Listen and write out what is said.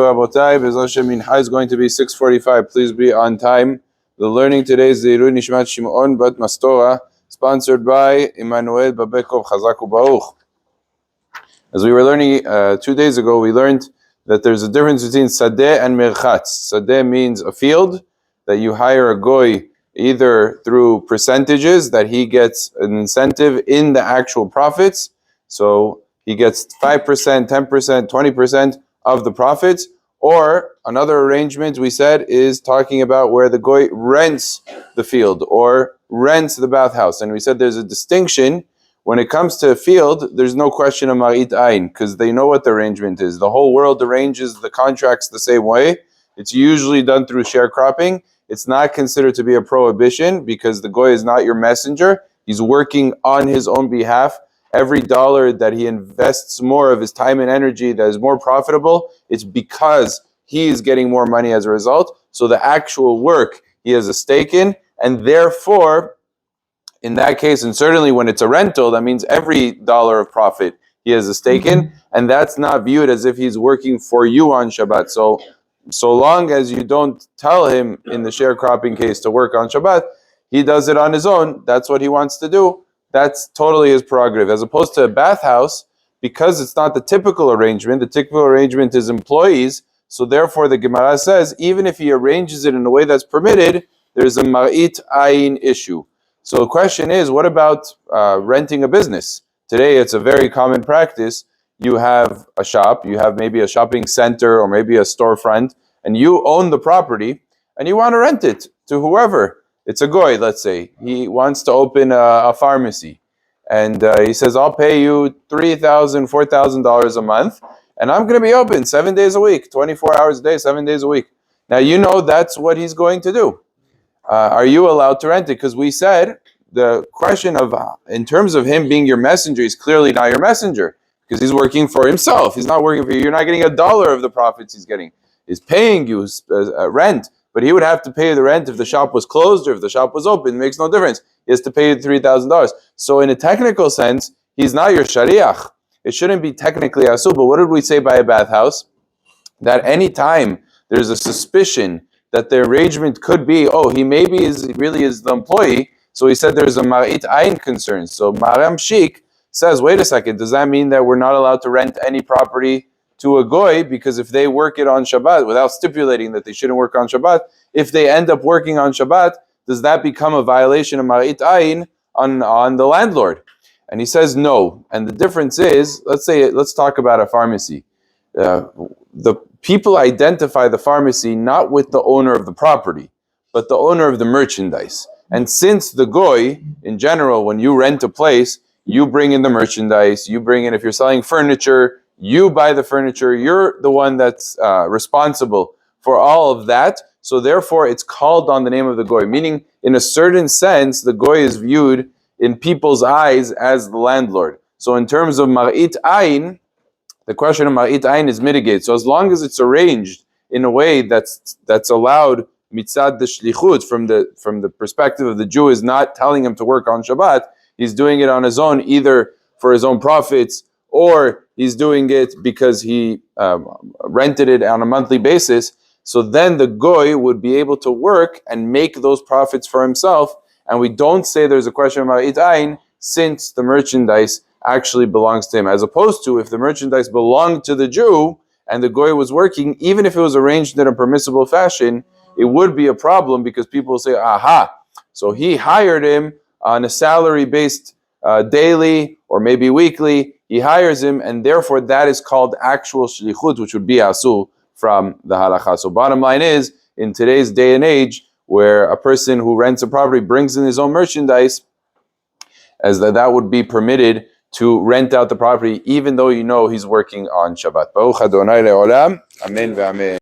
Rabotai, Be'ez Hashem Mincha is going to be 6:45. Please be on time. The learning today is the Iru Nishmat Shimon Bat Mastora, sponsored by Emmanuel Babekov Chazaku Baruch. As we were learning 2 days ago, we learned that there's a difference between Sadeh and Merchatz. Sadeh means a field that you hire a goy either through percentages that he gets an incentive in the actual profits. So he gets 5%, 10%, 20% of the profits. Or another arrangement we said is talking about where the goy rents the field or rents the bathhouse. And we said there's a distinction. When it comes to a field, there's no question of Marit Ayin because they know what the arrangement is. The whole world arranges the contracts the same way. It's usually done through sharecropping. It's not considered to be a prohibition because the goy is not your messenger. He's working on his own behalf. Every dollar that he invests more of his time and energy that is more profitable, it's because he is getting more money as a result. So the actual work he has a stake in, and therefore, in that case, and certainly when it's a rental, that means every dollar of profit he has a stake in, and that's not viewed as if he's working for you on Shabbat. So long as you don't tell him in the sharecropping case to work on Shabbat, he does it on his own. That's what he wants to do. That's totally his prerogative. As opposed to a bathhouse, because it's not the typical arrangement, the typical arrangement is employees, so therefore the Gemara says, even if he arranges it in a way that's permitted, there's a Marit Ayin issue. So the question is, what about renting a business? Today it's a very common practice. You have a shop, you have maybe a shopping center or maybe a storefront, and you own the property, and you want to rent it to whoever. It's a goy, let's say. He wants to open a pharmacy. And he says, I'll pay you $3,000, $4,000 a month, and I'm going to be open 7 days a week, 24 hours a day, 7 days a week. Now, you know that's what he's going to do. Are you allowed to rent it? Because we said the question of, in terms of him being your messenger, he's clearly not your messenger because he's working for himself. He's not working for you. You're not getting $1 of the profits he's getting. He's paying you rent. But he would have to pay the rent if the shop was closed or if the shop was open. It makes no difference. He has to pay you $3,000. So in a technical sense, he's not your shariach. It shouldn't be technically asu. But what did we say by a bathhouse? That any time there's a suspicion that the arrangement could be, he maybe really is the employee. So he said there's a marit ayin concern. So Maram Sheik says, wait a second, does that mean that we're not allowed to rent any property to a goy, because if they work it on Shabbat, without stipulating that they shouldn't work on Shabbat, if they end up working on Shabbat, does that become a violation of Marit Ayin on the landlord? And he says no. And the difference is, let's talk about a pharmacy. The people identify the pharmacy not with the owner of the property, but the owner of the merchandise. And since the goy, in general, when you rent a place, you bring in the merchandise, you bring in, if you're selling furniture, you buy the furniture, you're the one that's responsible for all of that. So therefore, it's called on the name of the goy, meaning in a certain sense, the goy is viewed in people's eyes as the landlord. So in terms of Marit Ayin, the question of Marit Ayin is mitigated. So as long as it's arranged in a way that's allowed mitzad the shlichut, from the perspective of the Jew is not telling him to work on Shabbat, he's doing it on his own, either for his own profits or he's doing it because he rented it on a monthly basis. So then the goy would be able to work and make those profits for himself. And we don't say there's a question of Marit Ayin since the merchandise actually belongs to him. As opposed to if the merchandise belonged to the Jew and the goy was working, even if it was arranged in a permissible fashion, it would be a problem because people will say, aha, so he hired him on a salary-based daily or maybe weekly. He hires him, and therefore that is called actual shlichut, which would be asu from the halacha. So bottom line is, in today's day and age, where a person who rents a property brings in his own merchandise, as that would be permitted to rent out the property, even though you know he's working on Shabbat. Baruch Adonai le'olam. Amen ve'amen.